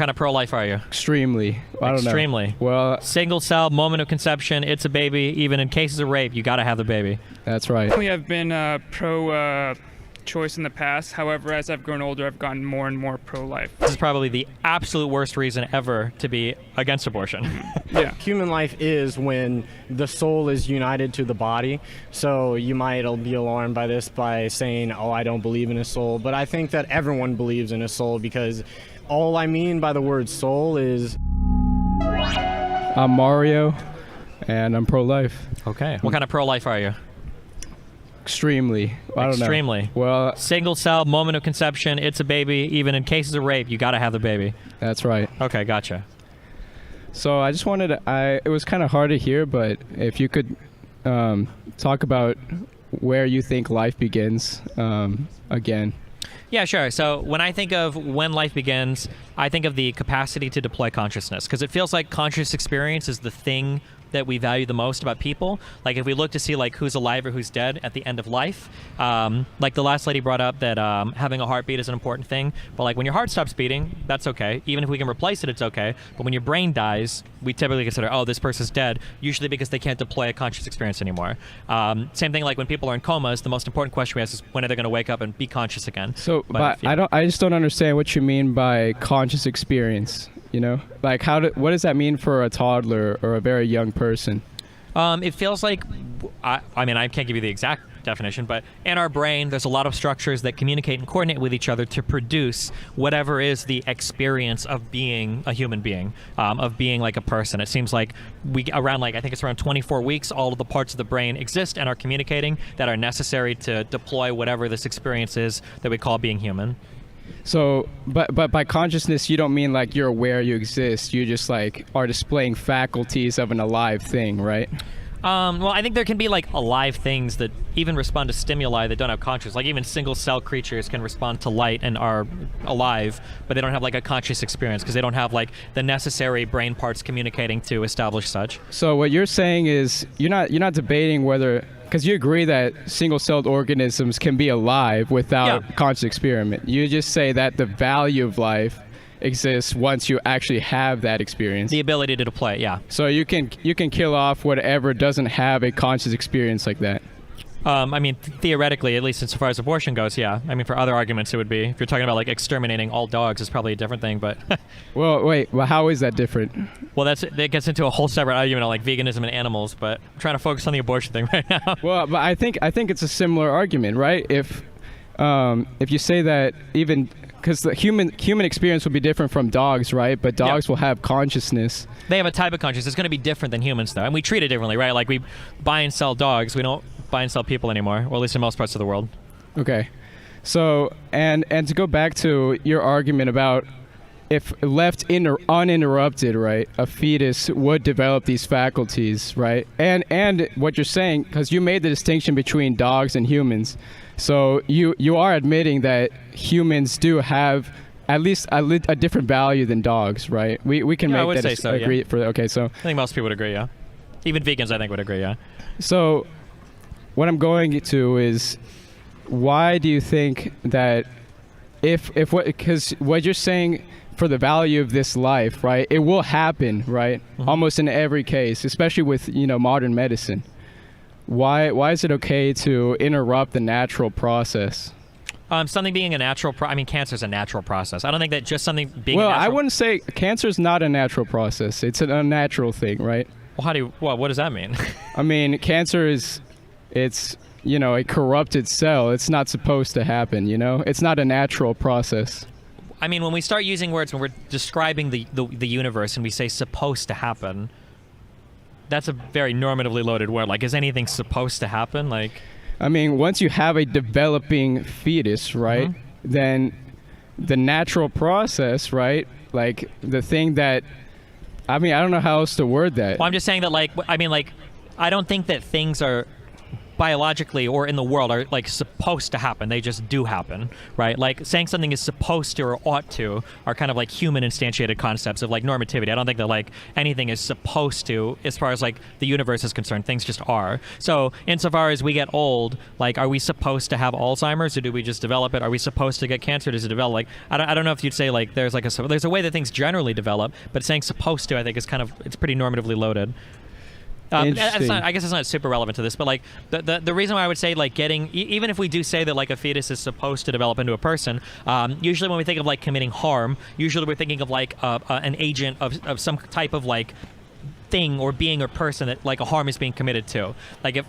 kind of pro-life are you? Extremely. I don't know. Extremely. Well, Single cell, moment of conception, it's a baby. Even in cases of rape, you got to have the baby. that's right. We have been pro-choice in the past. However, as I've grown older, I've gotten more and more pro-life. This is probably the absolute worst reason ever to be against abortion. Yeah. Human life is when the soul is united to the body. So you might be alarmed by this by saying, oh, I don't believe in a soul. But I think that everyone believes in a soul, because all I mean by the word soul is... I'm Mario, and I'm pro-life. Okay. What kind of pro-life are you? Extremely. I don't know. Extremely. Well, Single cell, moment of conception, it's a baby. Even in cases of rape, you got to have the baby. that's right. Okay, gotcha. So I just wanted to, it was kind of hard to hear, but if you could talk about where you think life begins again. Yeah, sure. So when I think of when life begins, I think of the capacity to deploy consciousness, because it feels like conscious experience is the thing that we value the most about people. Like if we look to see like who's alive or who's dead at the end of life, like the last lady brought up that having a heartbeat is an important thing, but like when your heart stops beating, that's okay. Even if we can replace it, it's okay. But when your brain dies, we typically consider, oh, this person's dead, usually because they can't deploy a conscious experience anymore. Same thing like when people are in comas, the most important question we ask is when are they going to wake up and be conscious again? So, but I just don't understand what you mean by conscious experience. You know, like what does that mean for a toddler or a very young person? It feels like, I mean, I can't give you the exact definition, but in our brain, there's a lot of structures that communicate and coordinate with each other to produce whatever is the experience of being a human being, of being like a person. It seems like I think it's around 24 weeks, all of the parts of the brain exist and are communicating that are necessary to deploy whatever this experience is that we call being human. So, but by consciousness, you don't mean like you're aware you exist. You just like are displaying faculties of an alive thing, right? Well, I think there can be like alive things that even respond to stimuli that don't have conscious. Like even single cell creatures can respond to light and are alive, but they don't have like a conscious experience because they don't have like the necessary brain parts communicating to establish such. So what you're saying is you're not debating whether, because you agree that single-celled organisms can be alive without conscious experiment. You just say that the value of life exists once you actually have that experience. The ability to deploy, yeah. So you can kill off whatever doesn't have a conscious experience like that. I mean, theoretically, at least insofar as abortion goes, yeah. I mean, for other arguments, it would be, if you're talking about like exterminating all dogs, it's probably a different thing, but... Well, wait, well, how is that different? Well, that gets into a whole separate argument on like veganism and animals, but I'm trying to focus on the abortion thing right now. Well, but I think it's a similar argument, right? If you say that even... Because the human experience will be different from dogs, right? But dogs will have consciousness. They have a type of consciousness. It's going to be different than humans, though. And we treat it differently, right? Like we buy and sell dogs. We don't buy and sell people anymore, or at least in most parts of the world. Okay. So, and to go back to your argument about if left uninterrupted, right, a fetus would develop these faculties, right? And what you're saying, because you made the distinction between dogs and humans. So you are admitting that humans do have at least a different value than dogs, right? We can make that agree. Yeah. Okay, so I think most people would agree, yeah. Even vegans, I think, would agree, yeah. So what I'm going to is, why do you think that because what you're saying for the value of this life, right, it will happen, right, almost in every case, especially with modern medicine. Why is it okay to interrupt the natural process? Something being a natural cancer is a natural process. I don't think that just something being Well, a natural... I wouldn't say cancer is not a natural process. It's an unnatural thing, right? Well, what does that mean? I mean, cancer it's a corrupted cell. It's not supposed to happen, It's not a natural process. I mean, when we start using words, when we're describing the universe and we say supposed to happen, that's a very normatively loaded word. Like, is anything supposed to happen? Like, I mean, once you have a developing fetus, right, then the natural process, right, like the thing that, I mean, I don't know how else to word that. Well, I'm just saying that, I don't think that things are biologically or in the world are like supposed to happen. They just do happen, right? Like saying something is supposed to or ought to are kind of like human instantiated concepts of like normativity. I don't think that like anything is supposed to as far as like the universe is concerned. Things just are. So insofar as we get old, like are we supposed to have Alzheimer's or do we just develop it? Are we supposed to get cancer? Does it develop? Like I don't know if you'd say like there's a way that things generally develop, but saying supposed to I think is kind of it's pretty normatively loaded. Interesting. I guess it's not super relevant to this, but like the reason why I would say like even if we do say that like a fetus is supposed to develop into a person, usually when we think of like committing harm, usually we're thinking of like an agent of some type of like thing or being or person that like a harm is being committed to. Like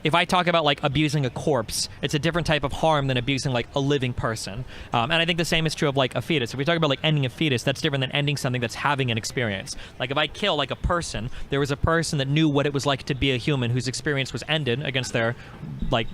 if I talk about like abusing a corpse, it's a different type of harm than abusing like a living person. And I think the same is true of like a fetus. If we talk about like ending a fetus, that's different than ending something that's having an experience. Like if I kill like a person, there was a person that knew what it was like to be a human whose experience was ended against their like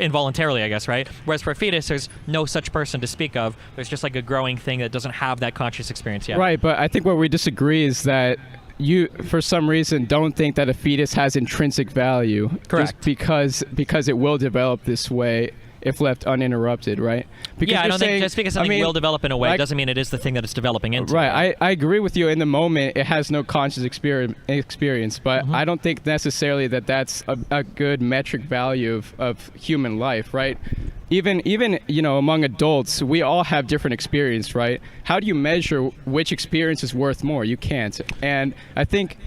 involuntarily, I guess, right? Whereas for a fetus, there's no such person to speak of. There's just like a growing thing that doesn't have that conscious experience yet. Right, but I think where we disagree is that you, for some reason, don't think that a fetus has intrinsic value. Correct. Just because it will develop this way if left uninterrupted, right? Because Yeah, I you're don't saying, think just because something will develop in a way like- doesn't mean it is the thing that it's developing into. Right, I agree with you. In the moment, it has no conscious experience, but I don't think necessarily that that's a good metric value of human life, right? Even among adults, we all have different experience, right? How do you measure which experience is worth more? You can't. And I think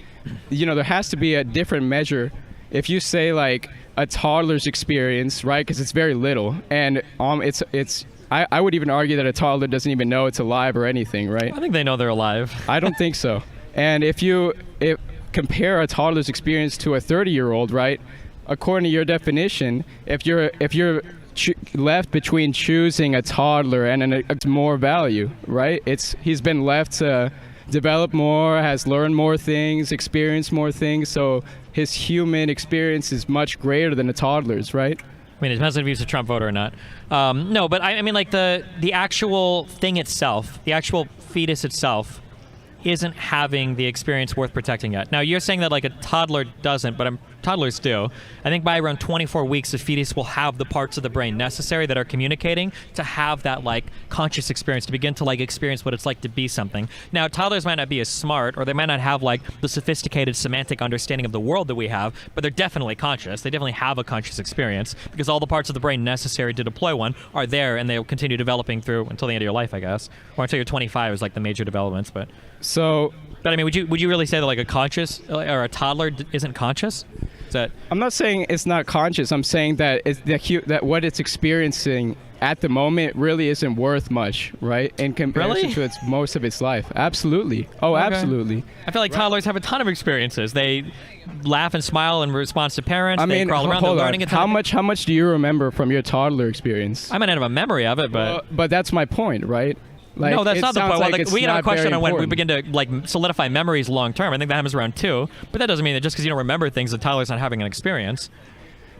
there has to be a different measure. If you say like a toddler's experience, right? Because it's very little, and I would even argue that a toddler doesn't even know it's alive or anything, right? I think they know they're alive. I don't think so. And if compare a toddler's experience to a 30-year-old, right? According to your definition, if you're left between choosing a toddler and it's more value, right? He's been left to develop more, has learned more things, experienced more things, so his human experience is much greater than a toddler's, right? I mean, it depends if he's a Trump voter or not. No, but I mean, like the actual thing itself, the actual fetus itself, isn't having the experience worth protecting yet. Now, you're saying that like a toddler doesn't, but toddlers do. I think by around 24 weeks, the fetus will have the parts of the brain necessary that are communicating to have that like conscious experience, to begin to like experience what it's like to be something. Now, toddlers might not be as smart, or they might not have like the sophisticated semantic understanding of the world that we have, but they're definitely conscious. They definitely have a conscious experience because all the parts of the brain necessary to deploy one are there, and they'll continue developing through until the end of your life, I guess, or until you're 25 is like the major developments. But I mean, would you really say that like a conscious or a toddler isn't conscious? Is that? I'm not saying it's not conscious. I'm saying that that what it's experiencing at the moment really isn't worth much, right? In comparison to most of its life. Absolutely. Oh, okay. Absolutely. I feel like toddlers have a ton of experiences. They laugh and smile in response to parents. They crawl around. They're learning a ton. How much do you remember from your toddler experience? I might not have a memory of it, but but that's my point, right? Like, no, that's not the point. Like We can have a question on when we important. begin to like solidify memories long term. I think that happens around 2, but that doesn't mean that just because you don't remember things, the toddler's not having an experience.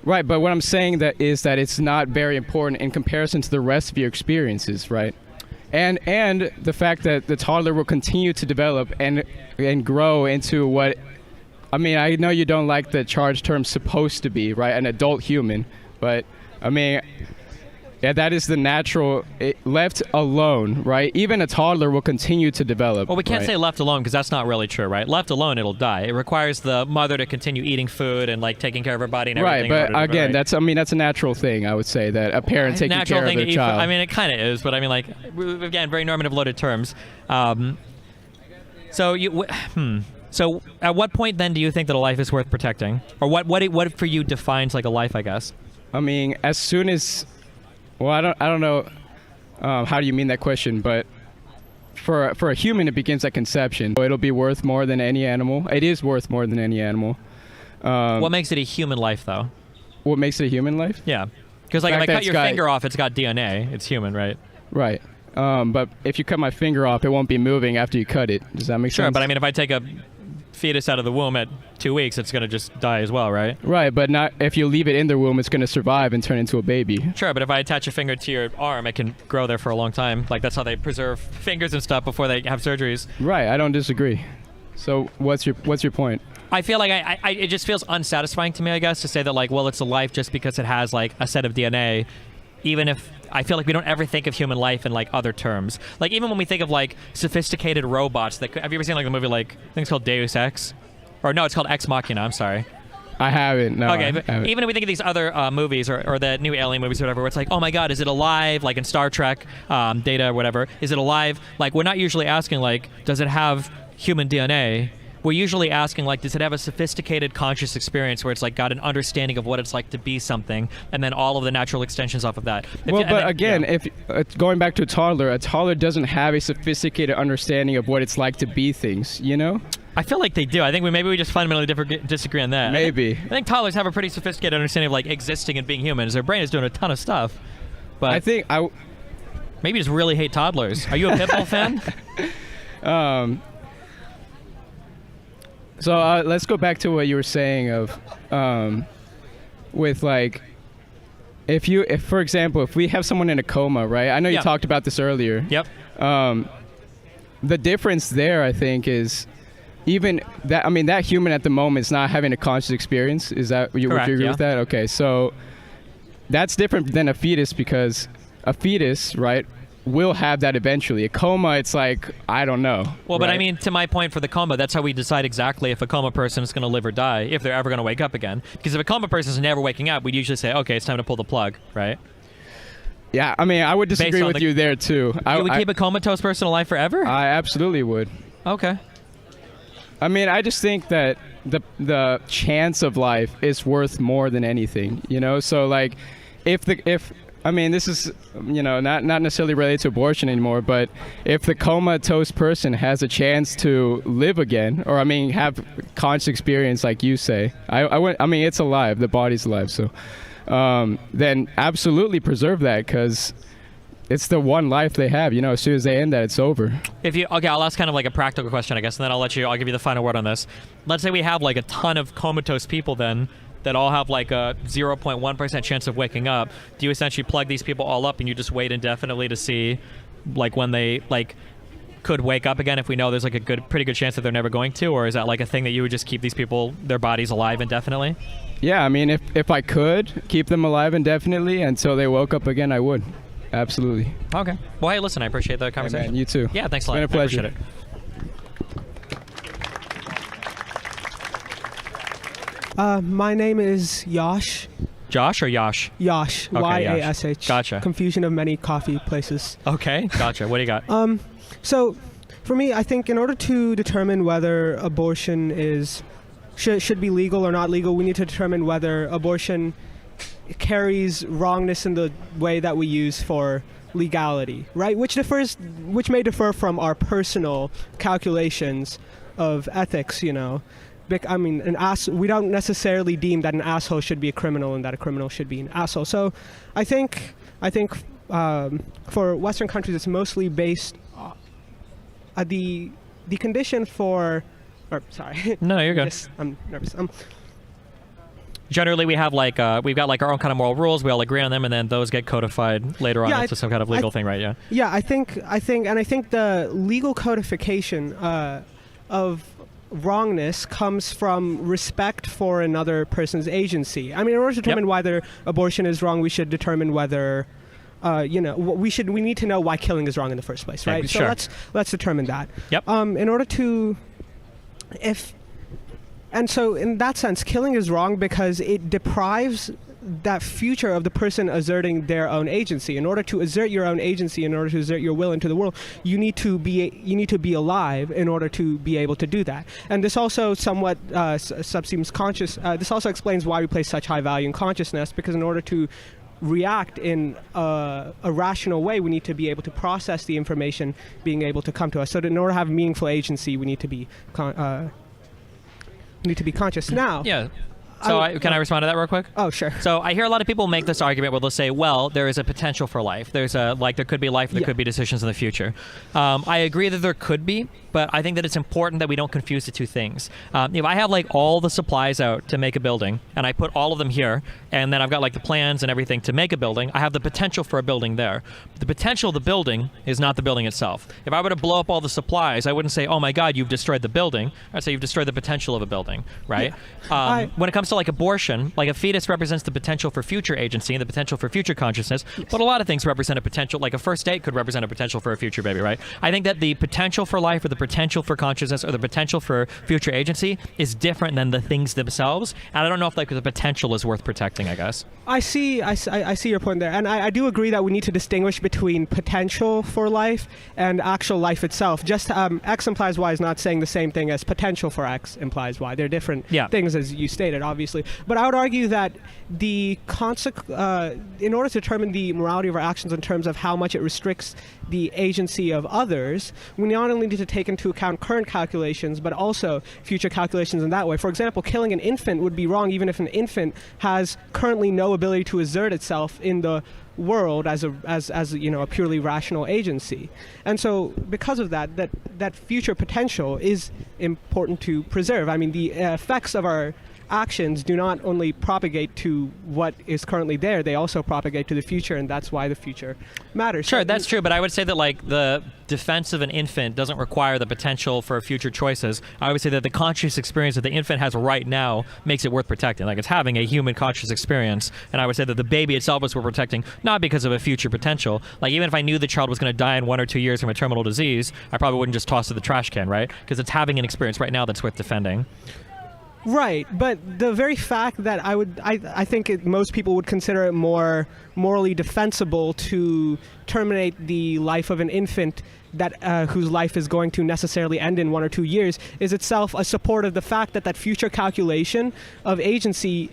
Right, but what I'm saying is that it's not very important in comparison to the rest of your experiences, right? And the fact that the toddler will continue to develop and grow into what, I mean, I know you don't like the charged term supposed to be, right? An adult human, but I mean, yeah, that is the natural, left alone, right? Even a toddler will continue to develop. Well, we can't say left alone because that's not really true, right? Left alone, it'll die. It requires the mother to continue eating food and like taking care of her body and everything. Right, but again, that's a natural thing. I would say that a parent taking care of their child. I mean, it kind of is, but I mean, like again, very normative loaded terms. So at what point then do you think that a life is worth protecting, or what for you defines like a life? I guess. I mean, as soon as. Well, I don't know how do you mean that question, but for a human, it begins at conception. So it'll be worth more than any animal. It is worth more than any animal. What makes it a human life, though? What makes it a human life? Yeah, because like if I cut your finger off, it's got DNA. It's human, right? Right. But if you cut my finger off, it won't be moving after you cut it. Does that make sense? Sure, but I mean, if I take a fetus out of the womb at 2 weeks, it's going to just die as well, right? Right, but not if you leave it in the womb, it's going to survive and turn into a baby. Sure, but if I attach a finger to your arm, it can grow there for a long time. Like that's how they preserve fingers and stuff before they have surgeries. Right, I don't disagree. So what's your point? I feel like it just feels unsatisfying to me, I guess, to say that like, well, it's a life just because it has like a set of DNA, even if I feel like we don't ever think of human life in like other terms. Like even when we think of like sophisticated robots that have you ever seen like the movie like I think it's called Deus Ex, or no, it's called Ex Machina. I'm sorry. I haven't. No. Okay, I but haven't. even if we think of these other movies or the new Alien movies or whatever, where it's like, oh my God, is it alive? Like in Star Trek, Data or whatever, is it alive? Like we're not usually asking like, does it have human DNA? We're usually asking like, does it have a sophisticated conscious experience where it's like got an understanding of what it's like to be something, and then all of the natural extensions off of that. If going back to a toddler doesn't have a sophisticated understanding of what it's like to be things, you know? I feel like they do. I think maybe we just fundamentally disagree on that. Maybe. I think toddlers have a pretty sophisticated understanding of like existing and being human. Their brain is doing a ton of stuff. But I think maybe just really hate toddlers. Are you a Pitbull fan? So let's go back to what you were saying of, with like, if for example, if we have someone in a coma, right? I know you talked about this earlier. Yep. The difference there, I think, is even that. I mean, that human at the moment is not having a conscious experience. Is that would you agree with that? Okay, so that's different than a fetus because a fetus, right, will have that eventually. A coma, it's like, I don't know. Well, but I mean, to my point for the coma, that's how we decide exactly if a coma person is going to live or die, if they're ever going to wake up again. Because if a coma person is never waking up, we'd usually say, okay, it's time to pull the plug, right? Yeah, I mean, I would disagree with you there, too. You would keep a comatose person alive forever? I absolutely would. Okay. I mean, I just think that the chance of life is worth more than anything, you know? So, like, I mean, this is, you know, not necessarily related to abortion anymore, but if the comatose person has a chance to live again, or I mean, have conscious experience, like you say, I mean, it's alive, the body's alive, so then absolutely preserve that because it's the one life they have. You know, as soon as they end that, it's over. Okay, I'll ask kind of like a practical question, I guess, and then I'll give you the final word on this. Let's say we have like a ton of comatose people then, that all have like a 0.1% chance of waking up. Do you essentially plug these people all up and you just wait indefinitely to see like when they like could wake up again if we know there's like a pretty good chance that they're never going to? Or is that like a thing that you would just keep these people, their bodies alive indefinitely? Yeah, I mean, if I could keep them alive indefinitely until they woke up again, I would. Absolutely. Okay. Well, hey, listen, I appreciate the conversation. Hey man, you too. Yeah, thanks a lot. It's been a pleasure. I appreciate it. My name is Yash. Josh or Yash? Yash. Okay, Y-A-S-H. Gotcha. Confusion of many coffee places. Okay, gotcha. What do you got? So, for me, I think in order to determine whether abortion should be legal or not legal, we need to determine whether abortion carries wrongness in the way that we use for legality, right? Which may differ from our personal calculations of ethics, you know. I mean, we don't necessarily deem that an asshole should be a criminal and that a criminal should be an asshole. So I think for Western countries, it's mostly based the condition for. Or sorry. No, you're good. I'm nervous. Generally, we have like we've got like our own kind of moral rules. We all agree on them, and then those get codified later on into some kind of legal thing, right? Yeah. Yeah, I think the legal codification of wrongness comes from respect for another person's agency. I mean, in order to determine whether abortion is wrong, we should determine whether, we need to know why killing is wrong in the first place, right? Yeah, sure. So let's determine that. Yep. In order to, so in that sense, killing is wrong because it deprives that future of the person asserting their own agency. In order to assert your own agency, in order to assert your will into the world, you need to be alive in order to be able to do that. And this also somewhat subsumes conscious. This also explains why we place such high value in consciousness, because in order to react in a rational way, we need to be able to process the information being able to come to us. So that in order to have meaningful agency, we need to be conscious. Now. Yeah. So can I respond to that real quick? Oh, sure. So I hear a lot of people make this argument where they'll say, well, there is a potential for life. There could be life, there could be decisions in the future. I agree that there could be, but I think that it's important that we don't confuse the two things. If I have like all the supplies out to make a building, and I put all of them here, and then I've got like the plans and everything to make a building, I have the potential for a building there. The potential of the building is not the building itself. If I were to blow up all the supplies, I wouldn't say, oh my God, you've destroyed the building. I'd say you've destroyed the potential of a building, right? When it comes to like abortion, like a fetus represents the potential for future agency and the potential for future consciousness, but a lot of things represent a potential, like a first date could represent a potential for a future baby, right? I think that the potential for life or the potential for consciousness or the potential for future agency is different than the things themselves, and I don't know if like the potential is worth protecting, I guess. I see your point there, and I do agree that we need to distinguish between potential for life and actual life itself. Just X implies Y is not saying the same thing as potential for X implies Y. They're different things, as you stated, obviously. But I would argue that in order to determine the morality of our actions in terms of how much it restricts the agency of others, we not only need to take into account current calculations, but also future calculations in that way. For example, killing an infant would be wrong even if an infant has currently no ability to exert itself in the world as a purely rational agency. And so because of that future potential is important to preserve. I mean, the effects of our actions do not only propagate to what is currently there, they also propagate to the future, and that's why the future matters. Sure, that's true, but I would say that like the defense of an infant doesn't require the potential for future choices. I would say that the conscious experience that the infant has right now makes it worth protecting. Like it's having a human conscious experience, and I would say that the baby itself is worth protecting, not because of a future potential. Like even if I knew the child was going to die in 1 or 2 years from a terminal disease, I probably wouldn't just toss it in the trash can, right? Because it's having an experience right now that's worth defending. Right, but the very fact that I think most people would consider it more morally defensible to terminate the life of an infant whose life is going to necessarily end in 1 or 2 years is itself a support of the fact that future calculation of agency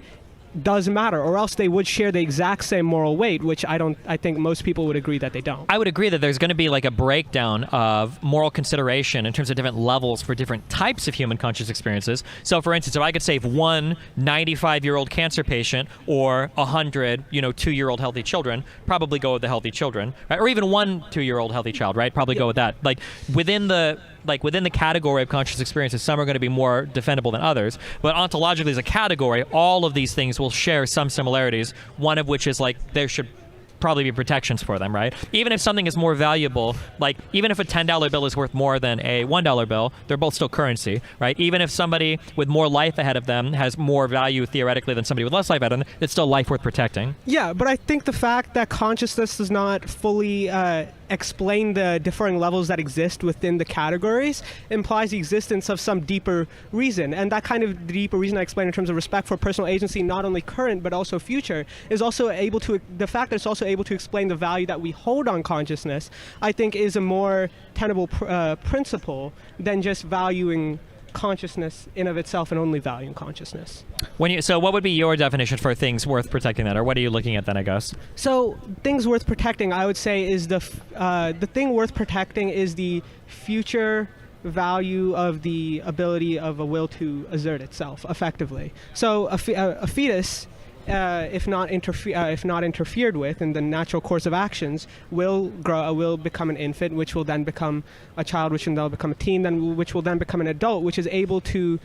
does matter, or else they would share the exact same moral weight, which I think most people would agree that they don't. I would agree that there's going to be like a breakdown of moral consideration in terms of different levels for different types of human conscious experiences. So for instance, if I could save one 95-year-old cancer patient or 100, 2-year-old healthy children, probably go with the healthy children, right? Or even one 2-year-old healthy child, right? Probably go with that. Like within the category of conscious experiences, some are going to be more defendable than others. But ontologically, as a category, all of these things will share some similarities, one of which is like there should probably be protections for them, right? Even if something is more valuable, like even if a $10 bill is worth more than a $1 bill, they're both still currency, right? Even if somebody with more life ahead of them has more value theoretically than somebody with less life ahead of them, it's still life worth protecting. Yeah, but I think the fact that consciousness does not fully explain the differing levels that exist within the categories implies the existence of some deeper reason. And that kind of deeper reason I explained in terms of respect for personal agency, not only current but also future, is also able to, the fact that it's also able to explain the value that we hold on consciousness, I think is a more tenable principle than just valuing consciousness in of itself and only valuing consciousness. So what would be your definition for things worth protecting then, or what are you looking at then, I guess? So things worth protecting, I would say, is the thing worth protecting is the future value of the ability of a will to assert itself effectively. So a fetus, if not interfered with in the natural course of actions, will become an infant, which will then become a child, which will then become a teen, which will then become an adult, which is able to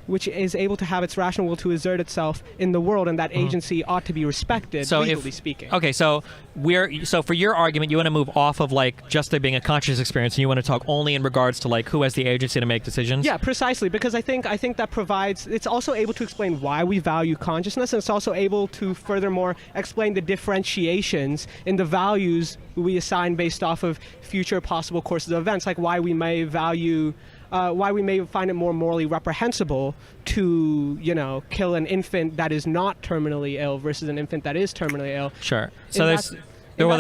have its rational will to assert itself in the world, and that agency ought to be respected, legally speaking. Okay, so for your argument, you want to move off of like just there being a conscious experience, and you want to talk only in regards to like who has the agency to make decisions? Yeah, precisely, because I think that provides, it's also able to explain why we value consciousness, and it's also able to furthermore explain the differentiations in the values we assign based off of future possible courses of events, like why we may find it more morally reprehensible to, kill an infant that is not terminally ill versus an infant that is terminally ill. Sure. So in that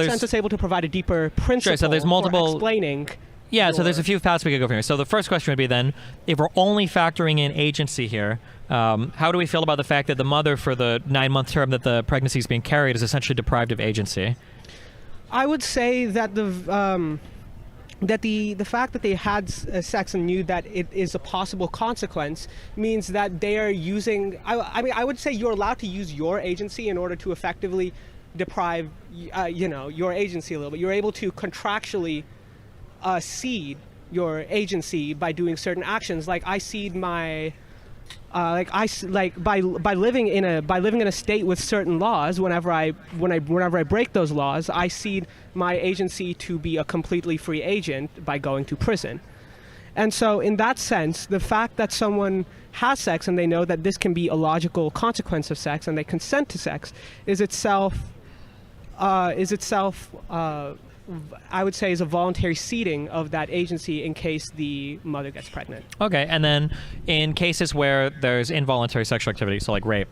sense, it's able to provide a deeper principle so there's multiple for explaining. Yeah, so there's a few paths we could go from here. So the first question would be then, if we're only factoring in agency here, how do we feel about the fact that the mother for the 9-month term that the pregnancy is being carried is essentially deprived of agency? I would say that the fact that they had sex and knew that it is a possible consequence means that they are using, I would say you're allowed to use your agency in order to effectively deprive, your agency a little bit. You're able to contractually cede your agency by doing certain actions. Like I cede my by living in a state with certain laws. Whenever I break those laws, I cede my agency to be a completely free agent by going to prison. And so, in that sense, the fact that someone has sex and they know that this can be a logical consequence of sex and they consent to sex is itself, I would say, is a voluntary ceding of that agency in case the mother gets pregnant. Okay, and then in cases where there's involuntary sexual activity, so like rape,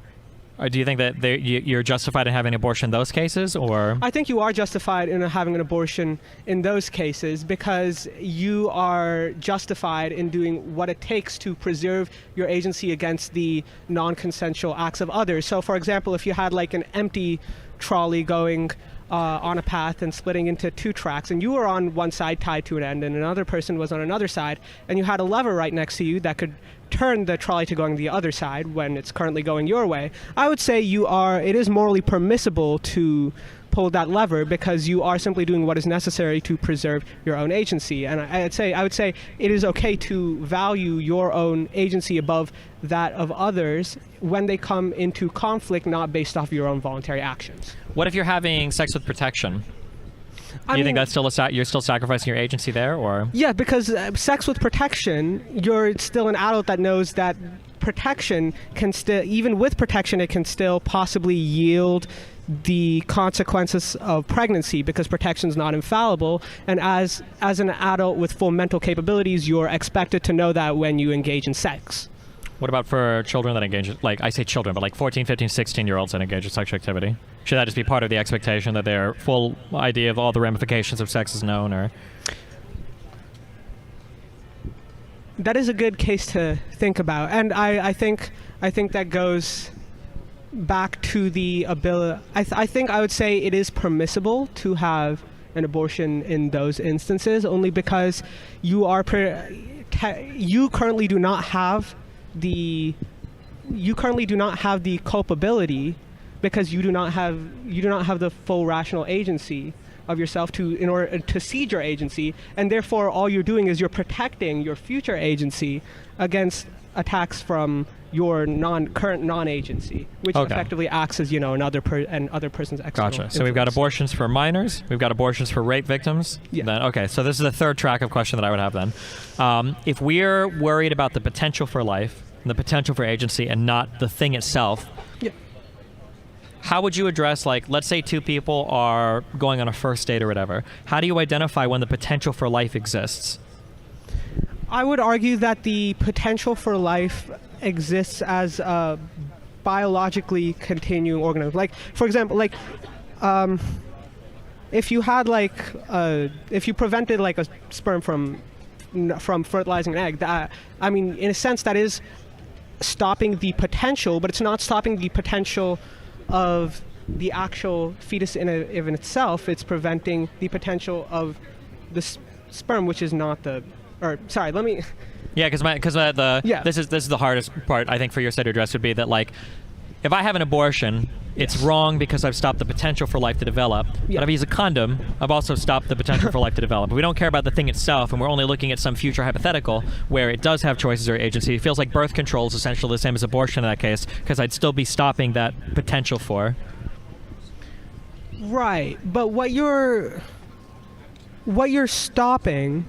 do you think that you're justified in having an abortion in those cases, or? I think you are justified in having an abortion in those cases because you are justified in doing what it takes to preserve your agency against the non-consensual acts of others. So, for example, if you had like an empty trolley going on a path and splitting into two tracks, and you were on one side tied to an end and another person was on another side, and you had a lever right next to you that could turn the trolley to going the other side when it's currently going your way, I would say it is morally permissible to pull that lever because you are simply doing what is necessary to preserve your own agency. And I would say it is okay to value your own agency above that of others when they come into conflict not based off your own voluntary actions. What if you're having sex with protection? Do you think that's still you're still sacrificing your agency there, or? Yeah, because sex with protection, you're still an adult that knows that protection can still, even with protection, it can still possibly yield the consequences of pregnancy because protection is not infallible. And as an adult with full mental capabilities, you're expected to know that when you engage in sex. What about for children that engage, like I say children, but like 14, 15, 16-year-olds that engage in sexual activity? Should that just be part of the expectation that their full idea of all the ramifications of sex is known, or? That is a good case to think about, and I think that goes back to the ability. I think I would say it is permissible to have an abortion in those instances, only because you currently do not have the culpability because you do not have the full rational agency of yourself in order to cede your agency, and therefore all you're doing is you're protecting your future agency against attacks from your current non-agency, which effectively acts as another person's external Gotcha. So influence. we've got abortions for minors, we've got abortions for rape victims. Yeah. Then, okay, so this is the third track of question that I would have then. If we're worried about the potential for life, and the potential for agency, and not the thing itself, yeah. How would you address, like, let's say two people are going on a first date or whatever. How do you identify when the potential for life exists? I would argue that the potential for life exists as a biologically continuing organism. Like, for example, if you had if you prevented like a sperm from fertilizing an egg, in a sense that is stopping the potential, but it's not stopping the potential of the actual fetus in itself. It's preventing the potential of the sperm, which is not the. Or sorry, let me. Yeah, this is the hardest part I think for your side to address would be that, like, if I have an abortion, it's wrong because I've stopped the potential for life to develop. Yeah. But if I use a condom, I've also stopped the potential for life to develop. But we don't care about the thing itself, and we're only looking at some future hypothetical where it does have choices or agency. It feels like birth control is essentially the same as abortion in that case, because I'd still be stopping that potential for. Right, but what you're stopping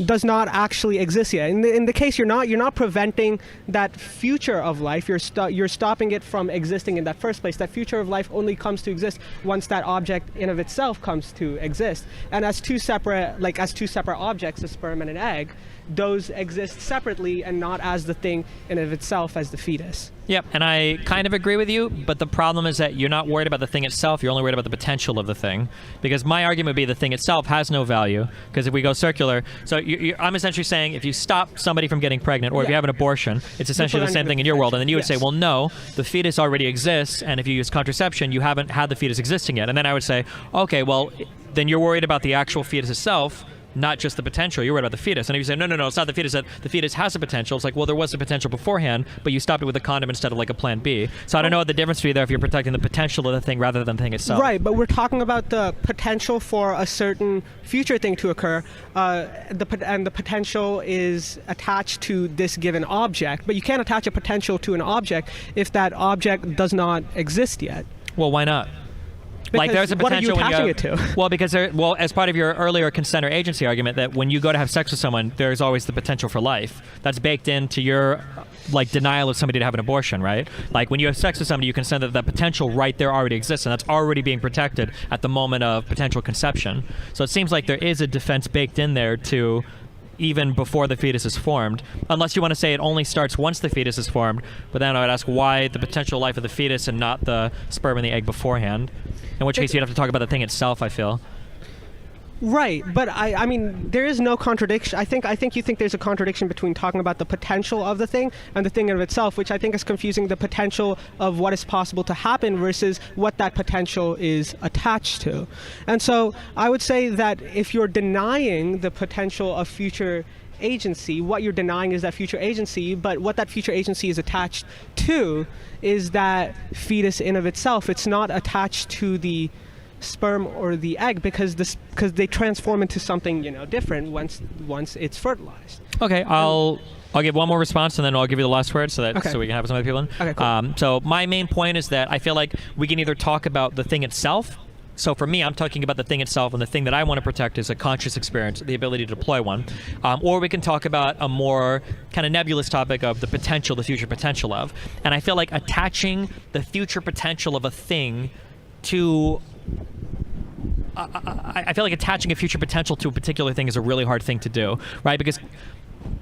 does not actually exist yet. In the case, you're not preventing that future of life. You're stopping it from existing in that first place. That future of life only comes to exist once that object in of itself comes to exist. And as two separate objects, a sperm and an egg, those exist separately and not as the thing in of itself as the fetus. Yep, and I kind of agree with you, but the problem is that you're not worried about the thing itself, you're only worried about the potential of the thing. Because my argument would be the thing itself has no value, because if we go circular, so I'm essentially saying if you stop somebody from getting pregnant, or if you have an abortion, it's essentially the same thing in your world, and then you would say, well, no, the fetus already exists, and if you use contraception, you haven't had the fetus existing yet. And then I would say, okay, well, then you're worried about the actual fetus itself, not just the potential. You're worried about the fetus. And if you say, no, it's not the fetus, that the fetus has a potential, it's like, well, there was a potential beforehand, but you stopped it with a condom instead of like a plan B. So I don't know what the difference would be there if you're protecting the potential of the thing rather than the thing itself. Right, but we're talking about the potential for a certain future thing to occur, and the potential is attached to this given object, but you can't attach a potential to an object if that object does not exist yet. Well, why not? Like Because there's a what are you potential when attaching it to? Well, because as part of your earlier consent or agency argument, that when you go to have sex with someone, there's always the potential for life. That's baked into your like denial of somebody to have an abortion, right? Like when you have sex with somebody, you consent that potential right there already exists, and that's already being protected at the moment of potential conception. So it seems like there is a defense baked in there to even before the fetus is formed, unless you want to say it only starts once the fetus is formed. But then I would ask why the potential life of the fetus and not the sperm and the egg beforehand. In which case you'd have to talk about the thing itself, I feel. Right, but I mean, there is no contradiction. I think you think there's a contradiction between talking about the potential of the thing and the thing in of itself, which I think is confusing the potential of what is possible to happen versus what that potential is attached to. And so I would say that if you're denying the potential of future agency, what you're denying is that future agency, but what that future agency is attached to is that fetus in of itself. It's not attached to the sperm or the egg because they transform into something different once it's fertilized. Okay, I'll give one more response and then I'll give you the last word so Okay. we can have some other people in. Okay, cool. So my main point is that I feel like we can either talk about the thing itself. So for me, I'm talking about the thing itself, and the thing that I want to protect is a conscious experience, the ability to deploy one. Or we can talk about a more kind of nebulous topic of the potential, the future potential of. And I feel like attaching the future potential of a thing to I feel like attaching a future potential to a particular thing is a really hard thing to do, right? Because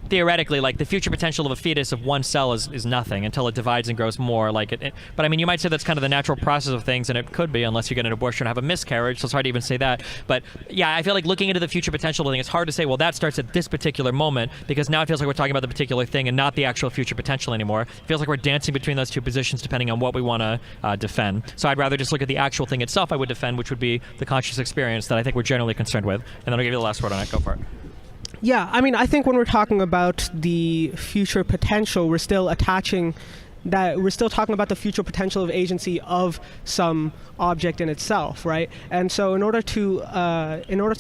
theoretically, like the future potential of a fetus of one cell is nothing until it divides and grows more. But I mean, you might say that's kind of the natural process of things, and it could be unless you get an abortion or have a miscarriage. So it's hard to even say that. But yeah, I feel like looking into the future potential of the thing, it's hard to say. Well, that starts at this particular moment because now it feels like we're talking about the particular thing and not the actual future potential anymore. It feels like we're dancing between those two positions depending on what we want to defend. So I'd rather just look at the actual thing itself. I would defend, which would be the conscious experience that I think we're generally concerned with. And then I'll give you the last word on it. Go for it. Yeah, I mean, I think when we're talking about the future potential, we're still talking about the future potential of agency of some object in itself, right? And so in order to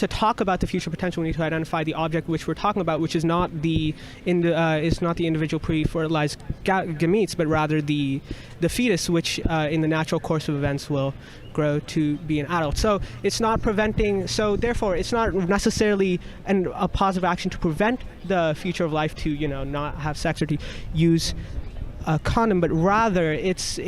talk about the future potential, we need to identify the object which we're talking about, which is not the individual pre-fertilized gametes, but rather the fetus, which in the natural course of events will grow to be an adult. So it's not preventing. So therefore, it's not necessarily a positive action to prevent the future of life to not have sex or to use a condom, but rather it's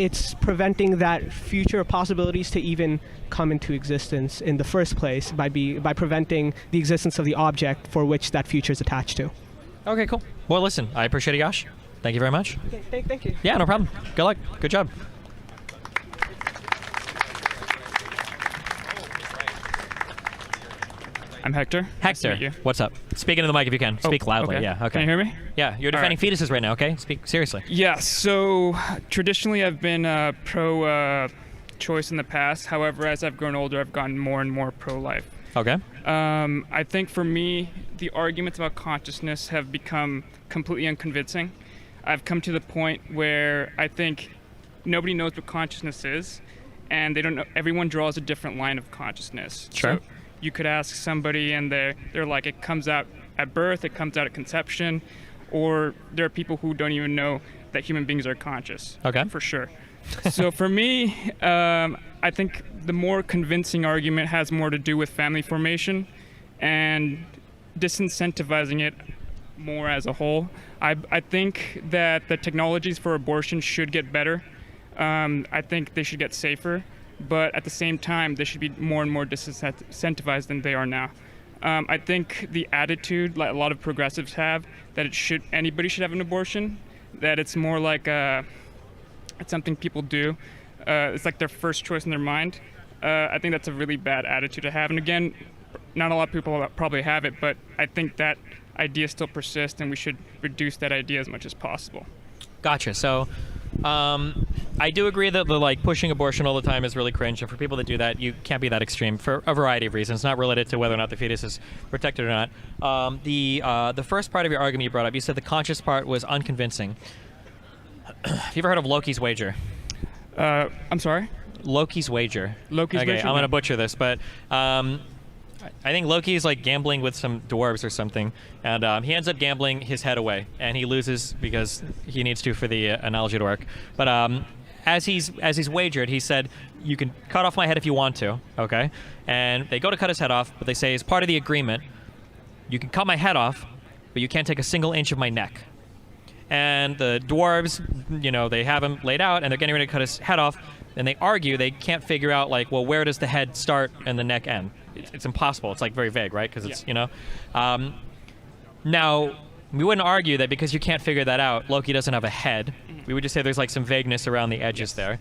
preventing that future possibilities to even come into existence in the first place by preventing the existence of the object for which that future is attached to. Okay, cool. Well, listen, I appreciate it, Yash. Thank you very much. Okay, thank you. Yeah, no problem. Good luck. Good job. I'm Hector. Nice to Hector, meet you. what's up? Speak into the mic if you can. Speak loudly. Okay. Yeah, okay. Can you hear me? Yeah, you're defending fetuses right now, okay? Speak seriously. Yeah, so traditionally I've been pro-choice in the past. However, as I've grown older, I've gotten more and more pro-life. Okay. I think for me, the arguments about consciousness have become completely unconvincing. I've come to the point where I think nobody knows what consciousness is, and they don't know. Everyone draws a different line of consciousness. Sure. So you could ask somebody, and they're like, it comes out at birth, it comes out at conception, or there are people who don't even know that human beings are conscious. Okay. For sure. So for me, I think the more convincing argument has more to do with family formation and disincentivizing it more as a whole. I think that the technologies for abortion should get better. I think they should get safer, but at the same time, they should be more and more disincentivized than they are now. I think the attitude, like a lot of progressives have, that anybody should have an abortion, that it's more like it's something people do. It's like their first choice in their mind. I think that's a really bad attitude to have. And again, not a lot of people probably have it, but I think that idea still persists, and we should reduce that idea as much as possible. Gotcha. So I do agree that the like pushing abortion all the time is really cringe, and for people that do that, you can't be that extreme for a variety of reasons, not related to whether or not the fetus is protected or not. The first part of your argument you brought up, you said the conscious part was unconvincing. Have you ever heard of Loki's wager? I'm sorry. Loki's wager. Loki's okay, wager? I'm gonna butcher this, but I think Loki is like gambling with some dwarves or something, and he ends up gambling his head away, and he loses because he needs to for the analogy to work. But as he's wagered, he said, "You can cut off my head if you want to." Okay, and they go to cut his head off, but they say as part of the agreement, you can cut my head off, but you can't take a single inch of my neck. And the dwarves, they have him laid out, and they're getting ready to cut his head off, and they argue they can't figure out, like, well, where does the head start and the neck end? It's impossible. It's, like, very vague, right? Because it's, Now, we wouldn't argue that because you can't figure that out, Loki doesn't have a head. We would just say there's, like, some vagueness around the edges there.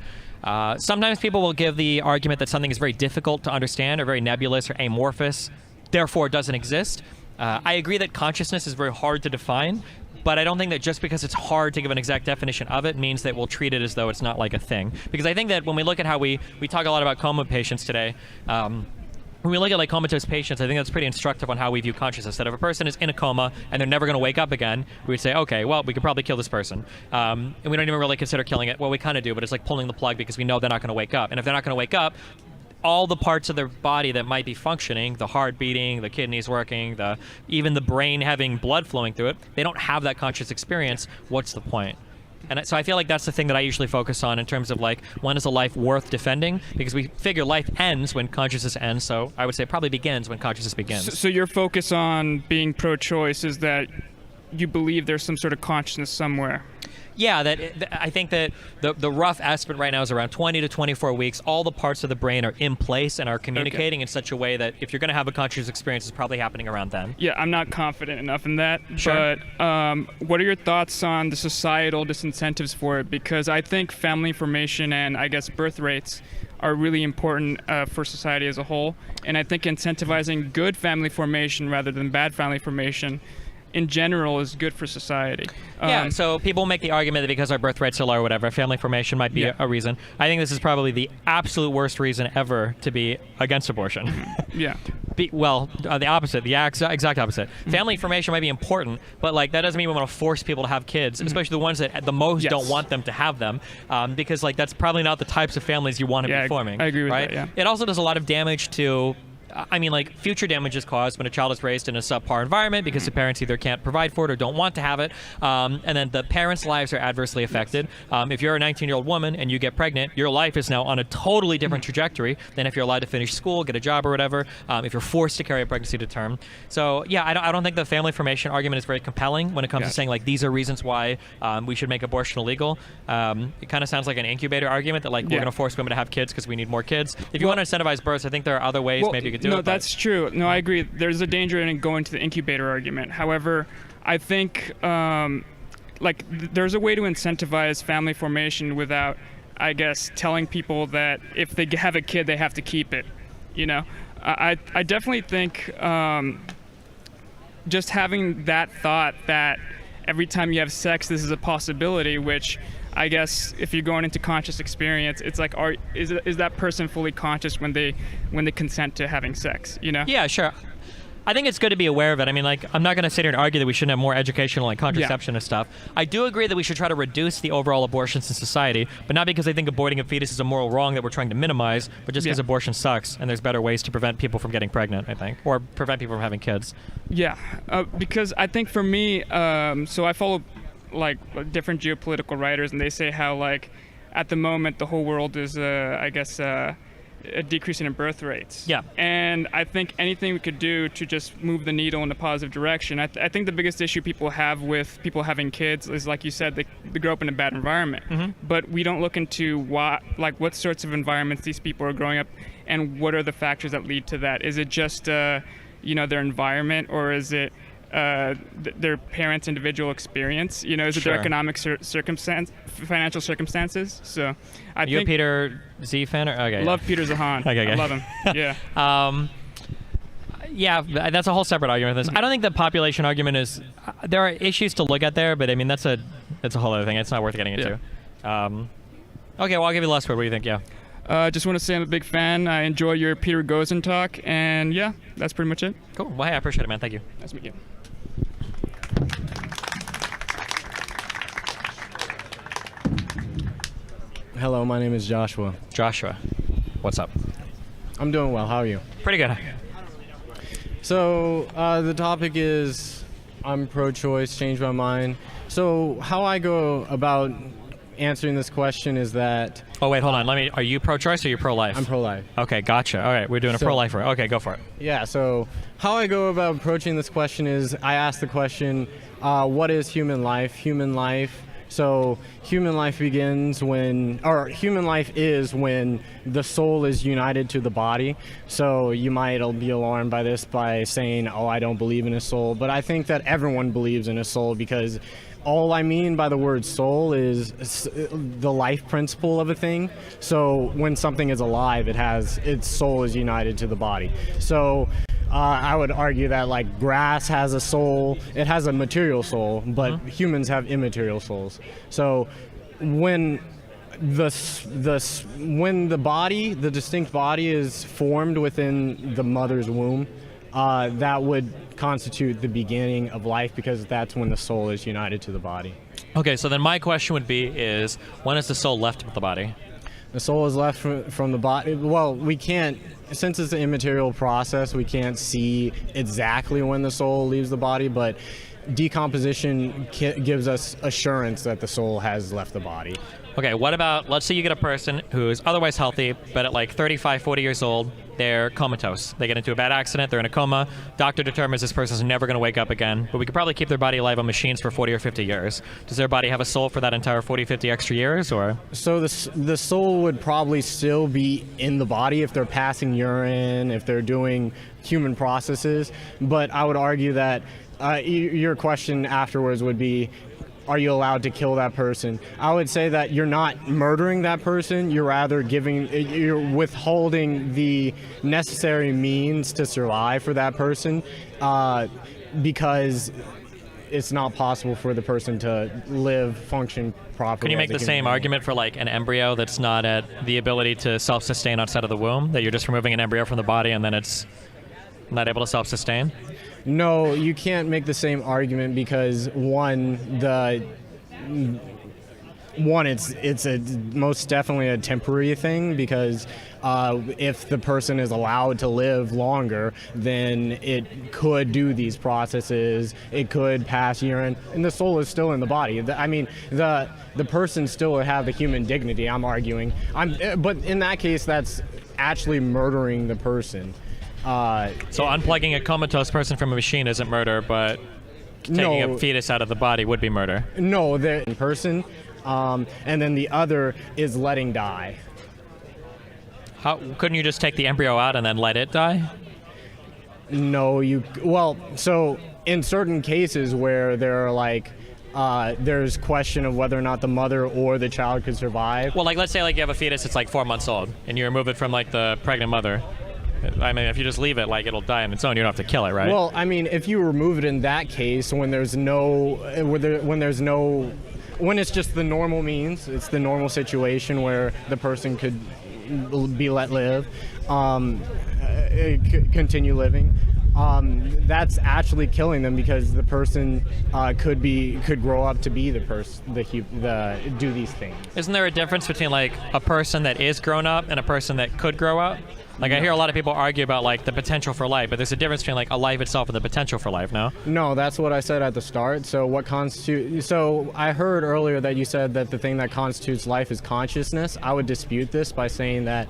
Sometimes people will give the argument that something is very difficult to understand or very nebulous or amorphous, therefore it doesn't exist. I agree that consciousness is very hard to define, but I don't think that just because it's hard to give an exact definition of it means that we'll treat it as though it's not like a thing. Because I think that when we look at how we talk a lot about coma patients today, when we look at like comatose patients, I think that's pretty instructive on how we view consciousness. That if a person is in a coma and they're never going to wake up again, we would say, okay, well, we could probably kill this person. And we don't even really consider killing it. Well, we kind of do, but it's like pulling the plug because we know they're not going to wake up. And if they're not going to wake up, all the parts of their body that might be functioning, the heart beating, the kidneys working, even the brain having blood flowing through it, they don't have that conscious experience. What's the point? And so I feel like that's the thing that I usually focus on in terms of like, when is a life worth defending? Because we figure life ends when consciousness ends. So I would say it probably begins when consciousness begins. So your focus on being pro-choice is that you believe there's some sort of consciousness somewhere. Yeah, I think that the rough estimate right now is around 20 to 24 weeks. All the parts of the brain are in place and are communicating in such a way that if you're going to have a conscious experience, it's probably happening around then. Yeah, I'm not confident enough in that. Sure. But what are your thoughts on the societal disincentives for it? Because I think family formation and, I guess, birth rates are really important for society as a whole. And I think incentivizing good family formation rather than bad family formation in general is good for society. Yeah, so people make the argument that because our birth rates are low or whatever, family formation might be a reason. I think this is probably the absolute worst reason ever to be against abortion. Yeah. The opposite, the exact opposite. Family formation might be important, but like that doesn't mean we want to force people to have kids, especially the ones that at the most don't want them to have them, because like that's probably not the types of families you want to be forming. I agree with right? that, yeah. It also does a lot of damage to future damage is caused when a child is raised in a subpar environment because the parents either can't provide for it or don't want to have it, and then the parents' lives are adversely affected. If you're a 19-year-old woman and you get pregnant, your life is now on a totally different trajectory than if you're allowed to finish school, get a job or whatever, if you're forced to carry a pregnancy to term. So yeah, I don't think the family formation argument is very compelling when it comes to saying like these are reasons why we should make abortion illegal. It kind of sounds like an incubator argument that like we're going to force women to have kids because we need more kids. If you want to incentivize births, I think there are other ways maybe you could do it. No, that's true. No, I agree. There's a danger in going to the incubator argument. However, I think there's a way to incentivize family formation without, I guess, telling people that if they have a kid, they have to keep it. I definitely think just having that thought that every time you have sex, this is a possibility, which I guess if you're going into conscious experience, it's like, is that person fully conscious when they consent to having sex? Yeah, sure. I think it's good to be aware of it. I mean, like, I'm not going to sit here and argue that we shouldn't have more educational like contraception and stuff. I do agree that we should try to reduce the overall abortions in society, but not because I think aborting a fetus is a moral wrong that we're trying to minimize, but just because abortion sucks and there's better ways to prevent people from getting pregnant, I think, or prevent people from having kids. Yeah, because I think for me, so I follow like different geopolitical writers, and they say how like at the moment the whole world is a decrease in birth rates. Yeah. And I think anything we could do to just move the needle in a positive direction. I think the biggest issue people have with people having kids is, like you said, they grow up in a bad environment. Mm-hmm. But we don't look into what sorts of environments these people are growing up, and what are the factors that lead to that. Is it just their environment, or is it their parents' individual experience? Is it their economic financial circumstances? So I think... You a Peter Z fan? Okay. Love Peter Zahan. Okay. I love him. Yeah. Yeah, that's a whole separate argument. I don't think the population argument is... there are issues to look at there, but I mean, that's a whole other thing. It's not worth getting into. Okay, well, I'll give you the last word. What do you think? Yeah. Just want to say I'm a big fan. I enjoy your Peter Gozen talk, and yeah, that's pretty much it. Cool. Well, hey, I appreciate it, man. Thank you. Nice to meet you. Hello, my name is Joshua. Joshua, what's up? I'm doing well. How are you? Pretty good. So the topic is I'm pro-choice, changed my mind. So how I go about answering this question is that Oh, wait, hold on. Are you pro-choice or are you pro-life? I'm pro-life. Okay, gotcha. All right, we're doing a So- pro-lifer. Okay, go for it. Yeah, so how I go about approaching this question is I ask the question, what is human life? Human life human life human life is when the soul is united to the body. So you might be alarmed by this by saying, oh, I don't believe in a soul. But I think that everyone believes in a soul because all I mean by the word soul is the life principle of a thing. So when something is alive, its soul is united to the body. So I would argue that like grass has a soul, it has a material soul, but humans have immaterial souls. So when the distinct body is formed within the mother's womb, that would constitute the beginning of life because that's when the soul is united to the body. Okay, so then my question would be is, when is the soul left with the body? The soul is left from the body. Well, we can't, since it's an immaterial process, we can't see exactly when the soul leaves the body, but decomposition gives us assurance that the soul has left the body. Okay, what about, let's say you get a person who's otherwise healthy, but at like 35, 40 years old, they're comatose. They get into a bad accident, they're in a coma. Doctor determines this person's never going to wake up again, but we could probably keep their body alive on machines for 40 or 50 years. Does their body have a soul for that entire 40, 50 extra years, or? So the soul would probably still be in the body if they're passing urine, if they're doing human processes, but I would argue that your question afterwards would be, are you allowed to kill that person? I would say that you're not murdering that person. You're withholding the necessary means to survive for that person because it's not possible for the person to live, function properly. Can you make the same argument for like an embryo that's not at the ability to self-sustain outside of the womb, that you're just removing an embryo from the body and then it's not able to self-sustain? No, you can't make the same argument because it's most definitely a temporary thing because if the person is allowed to live longer, then it could do these processes, it could pass urine, and the soul is still in the body. I mean, the person still would have the human dignity, I'm arguing. But in that case, that's actually murdering the person. So unplugging a comatose person from a machine isn't murder, but taking a fetus out of the body would be murder. No, the person, and then the other is letting die. Couldn't you just take the embryo out and then let it die? No, so in certain cases where there are like, there's question of whether or not the mother or the child could survive. Well, like let's say like you have a fetus that's like 4 months old and you remove it from like the pregnant mother. I mean, if you just leave it, like it'll die on its own. You don't have to kill it, right? Well, I mean, if you remove it in that case, when it's just the normal means, it's the normal situation where the person could be let live, continue living. That's actually killing them because the person could grow up to be do these things. Isn't there a difference between like a person that is grown up and a person that could grow up? Like I hear a lot of people argue about like the potential for life, but there's a difference between like a life itself and the potential for life, no? No, that's what I said at the start. So I heard earlier that you said that the thing that constitutes life is consciousness. I would dispute this by saying that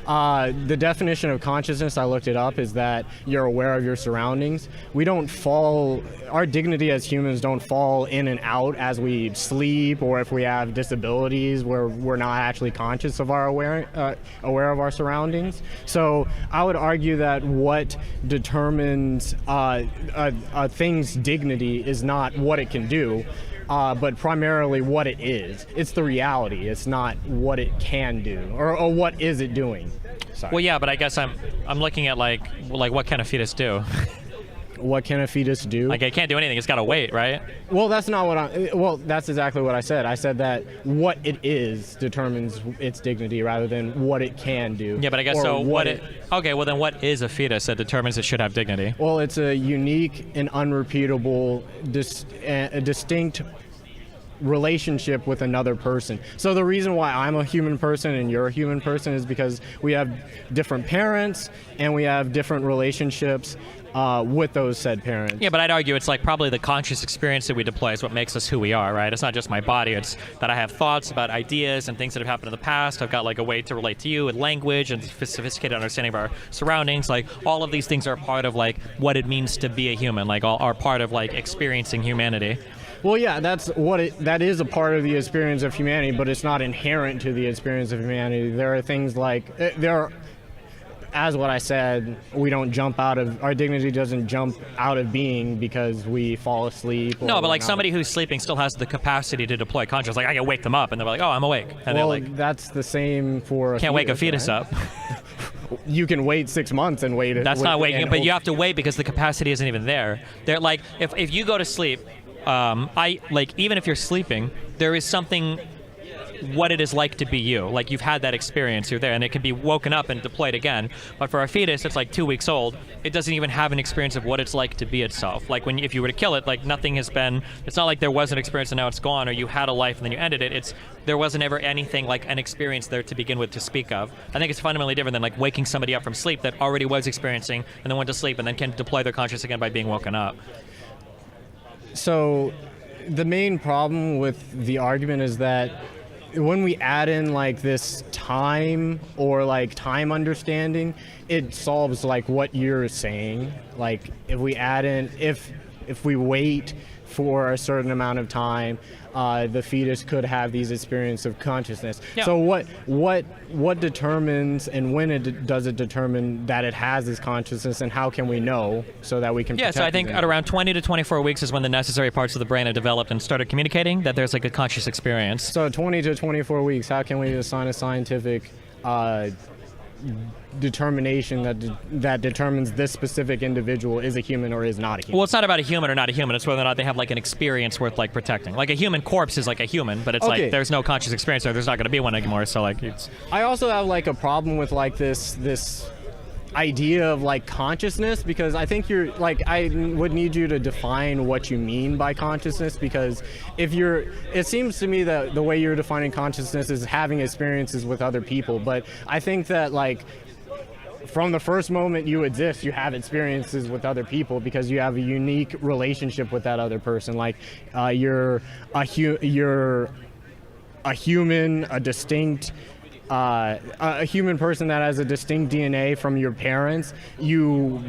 the definition of consciousness, I looked it up, is that you're aware of your surroundings. Our dignity as humans don't fall in and out as we sleep or if we have disabilities where we're not actually conscious of aware of our surroundings. So I would argue that what determines a thing's dignity is not what it can do, but primarily what it is. It's the reality. It's not what it can do or what is it doing. Sorry. Well, yeah, but I guess I'm looking at like what can a fetus do? what can a fetus do? Like it can't do anything. It's got to wait, right? Well, that's not what I. Well, that's exactly what I said. I said that what it is determines its dignity rather than what it can do. Yeah, but I guess or so. Okay, well then, what is a fetus that determines it should have dignity? Well, it's a unique and unrepeatable, a distinct relationship with another person. So the reason why I'm a human person and you're a human person is because we have different parents and we have different relationships with those said parents. Yeah, but I'd argue it's like probably the conscious experience that we deploy is what makes us who we are, right? It's not just my body. It's that I have thoughts about ideas and things that have happened in the past. I've got like a way to relate to you with language and sophisticated understanding of our surroundings. Like all of these things are part of like what it means to be a human. Like all are part of like experiencing humanity. Well, yeah, that is a part of the experience of humanity, but it's not inherent to the experience of humanity. There are things like as what I said, we don't jump out of our dignity doesn't jump out of being because we fall asleep. No, but like somebody who's sleeping still has the capacity to deploy consciousness. Like I can wake them up, and they're like, "Oh, I'm awake," and well, they're like, that's the same for "Can't wake a fetus right? up." You can wait 6 months and wait. That's not waking, but you have to wait because the capacity isn't even there. They're like, if you go to sleep, even if you're sleeping, there is something. What it is like to be you. Like you've had that experience, you're there, and it can be woken up and deployed again. But for a fetus, it's like 2 weeks old. It doesn't even have an experience of what it's like to be itself. Like if you were to kill it, like nothing has been. It's not like there was an experience and now it's gone, or you had a life and then you ended it. There wasn't ever anything like an experience there to begin with to speak of. I think it's fundamentally different than like waking somebody up from sleep that already was experiencing and then went to sleep and then can deploy their consciousness again by being woken up. So, the main problem with the argument is that when we add in like this time or like time understanding, it solves like what you're saying. Like if we add in, if we wait for a certain amount of time, the fetus could have these experiences of consciousness. Yeah. So what determines and when does it determine that it has this consciousness, and how can we know so that we can Yeah, protect so I think it? at around 20 to 24 weeks is when the necessary parts of the brain have developed and started communicating that there's like a conscious experience. So 20 to 24 weeks, how can we assign a scientific determination that determines this specific individual is a human or is not a human? Well, it's not about a human or not a human. It's whether or not they have like an experience worth like protecting. Like a human corpse is like a human, but it's Okay. like there's no conscious experience there. There's not going to be one anymore. So like it's I also have like a problem with like this idea of like consciousness, because I think you're like, I would need you to define what you mean by consciousness, because it seems to me that the way you're defining consciousness is having experiences with other people, but I think that like from the first moment you exist, you have experiences with other people because you have a unique relationship with that other person. Like you're a human, a distinct a human person that has a distinct DNA from your parents. You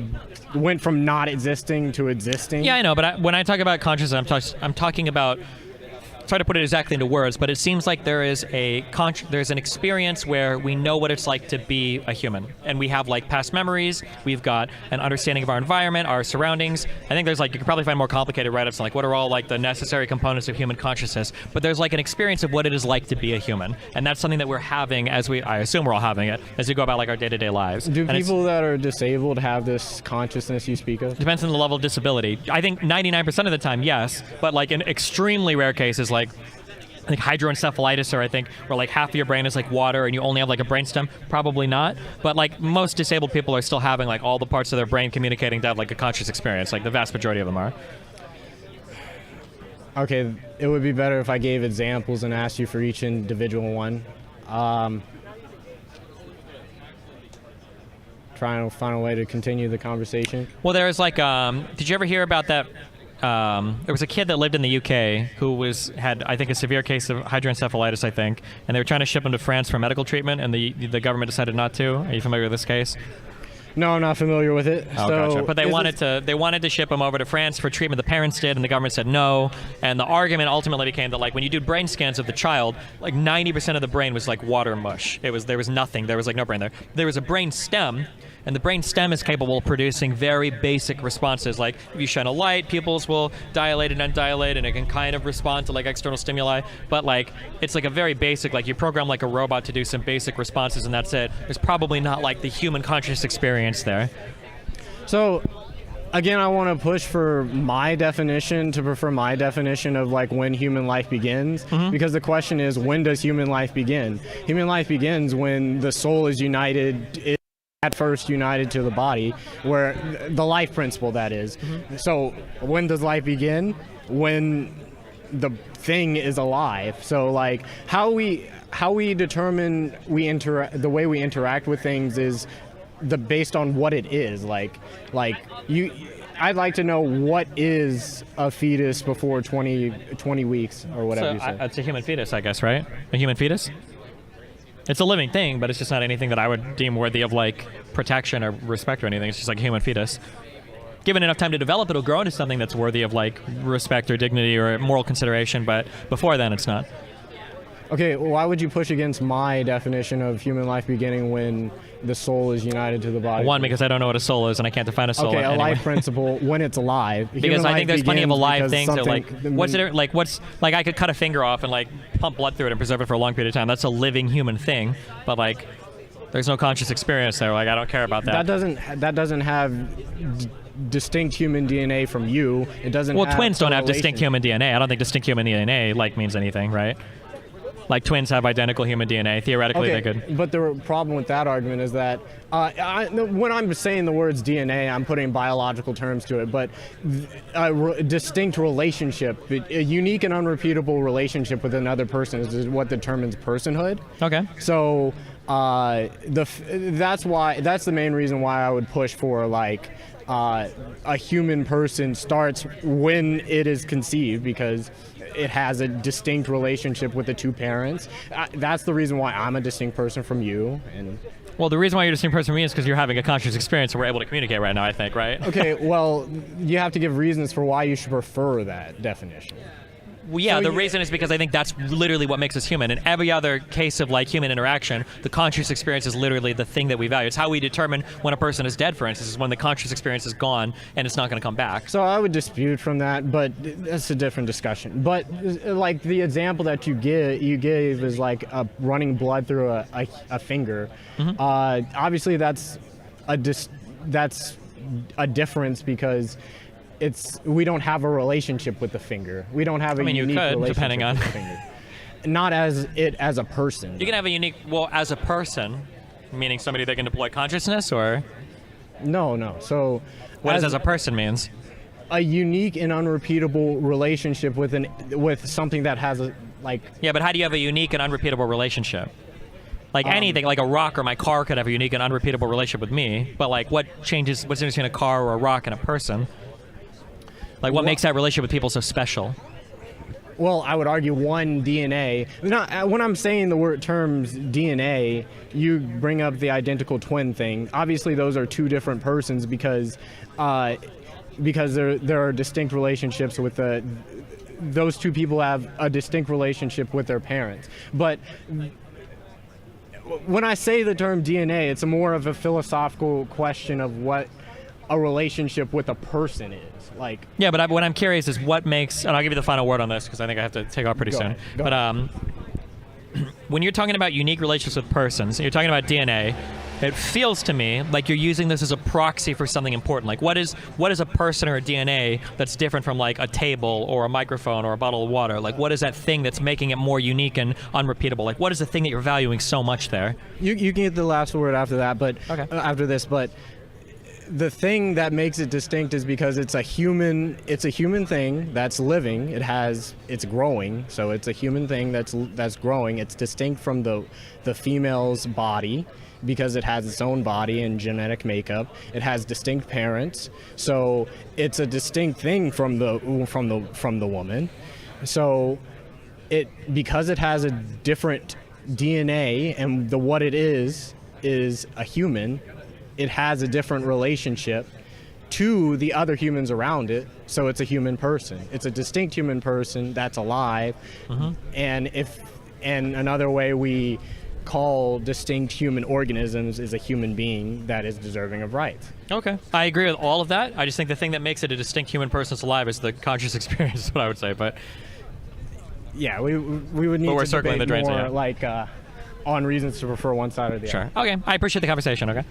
went from not existing to existing. yeah, I know. But when I talk about consciousness, I'm talking about. Try to put it exactly into words, but it seems like there is there's an experience where we know what it's like to be a human, and we have like past memories. We've got an understanding of our environment, our surroundings. I think there's like you could probably find more complicated write-ups on like what are all like the necessary components of human consciousness. But there's like an experience of what it is like to be a human, and that's something that we're having I assume we're all having it as we go about like our day-to-day lives. Do And people that are disabled have this consciousness you speak of? depends on the level of disability. I think 99% of the time, yes, but like in extremely rare cases, like hydroencephalitis, or I think where like half of your brain is like water and you only have like a brainstem, probably not. But like most disabled people are still having like all the parts of their brain communicating to have like a conscious experience. Like the vast majority of them are. Okay, it would be better if I gave examples and asked you for each individual one. Trying to find a way to continue the conversation. Well, there's like, did you ever hear about that? There was a kid that lived in the UK who had I think a severe case of hydroencephalitis, I think, and they were trying to ship him to France for medical treatment, and the government decided not to. Are you familiar with this case? No, I'm not familiar with it. Oh, So gotcha. But they wanted to ship him over to France for treatment. The parents did, and the government said no. And the argument ultimately became that like when you do brain scans of the child, like 90% of the brain was like water mush. There was nothing. There was like no brain there. There was a brain stem. And the brain stem is capable of producing very basic responses. Like if you shine a light, pupils will dilate and undilate, and it can kind of respond to like external stimuli. But like it's like a very basic, like you program like a robot to do some basic responses, and that's it. There's probably not like the human conscious experience there. So Again, I want to push for my definition, to prefer my definition of like when human life begins, because the question is, when does human life begin? Human life begins when the soul is united, at first united to the body, where the life principle, that is. So when does life begin? When the thing is alive. So like how we determine the way we interact with things is based on what it is. I'd like to know, what is a fetus before 20 weeks or whatever you say. It's a human fetus, I guess, right? A human fetus? It's a living thing, but it's just not anything that I would deem worthy of like protection or respect or anything. It's just like a human fetus. Given enough time to develop, it'll grow into something that's worthy of like respect or dignity or moral consideration, but before then it's not. Okay, well, why would you push against my definition of human life beginning when the soul is united to the body? One, because I don't know what a soul is and I can't define a soul. Okay, a anyway. life principle when it's alive. Because I think there's plenty of alive things that like, I could cut a finger off and like pump blood through it and preserve it for a long period of time. That's a living human thing, but like there's no conscious experience there. Like I don't care about that. That doesn't have distinct human DNA from you. It doesn't. Well, have twins don't have correlation. distinct human DNA. I don't think distinct human DNA like means anything, right? Like twins have identical human DNA. Theoretically, they could. But the problem with that argument is that when I'm saying the words DNA, I'm putting biological terms to it. But a distinct relationship, a unique and unrepeatable relationship with another person is what determines personhood. Okay. So that's the main reason why I would push for like a human person starts when it is conceived, because it has a distinct relationship with the two parents. That's the reason why I'm a distinct person from you. And well, the reason why you're a distinct person from me is because you're having a conscious experience and we're able to communicate right now, I think, right? Okay, well, you have to give reasons for why you should prefer that definition. Well, yeah, So the you- reason is because I think that's literally what makes us human. In every other case of like human interaction, the conscious experience is literally the thing that we value. It's how we determine when a person is dead, for instance, is when the conscious experience is gone and it's not going to come back. So I would dispute from that, but that's a different discussion. But like the example that you gave is like running blood through a finger. Obviously, that's a difference because we don't have a relationship with the finger. We don't have a you unique could, relationship depending on- with the finger. Not as a person. You can have a unique, well, as a person, meaning somebody that can deploy consciousness, or No. So what does as a person means? a unique and unrepeatable relationship with something that has a like. Yeah, but how do you have a unique and unrepeatable relationship? Like anything, like a rock or my car could have a unique and unrepeatable relationship with me, but like what's the difference between a car or a rock and a person? Like what makes that relationship with people so special? Well, I would argue one, DNA. When I'm saying the terms DNA, you bring up the identical twin thing. Obviously, those are two different persons because there are distinct relationships with those two people have a distinct relationship with their parents. But when I say the term DNA, it's more of a philosophical question of what a relationship with a person is. Like, Yeah, but what I'm curious is what makes, and I'll give you the final word on this because I think I have to take off pretty Go soon. ahead. Go But when you're talking about unique relationships with persons, and you're talking about DNA, it feels to me like you're using this as a proxy for something important. Like what is a person or a DNA that's different from like a table or a microphone or a bottle of water? Like what is that thing that's making it more unique and unrepeatable? Like what is the thing that you're valuing so much there? you can get the last word after that, but Okay. after this, but the thing that makes it distinct is because it's a human thing that's living. It's growing, so it's a human thing that's growing. It's distinct from the female's body because it has its own body and genetic makeup. It has distinct parents, so it's a distinct thing from the woman. So because it has a different DNA and what it is a human. It has a different relationship to the other humans around it, so it's a human person. It's a distinct human person that's alive, and another way we call distinct human organisms is a human being that is deserving of rights. Okay. I agree with all of that. I just think the thing that makes it a distinct human person that's alive is the conscious experience, is what I would say. But Yeah, we would need But we're to circling debate the drains, more yeah. on reasons to prefer one side or the other. sure. Okay. I appreciate the conversation, okay?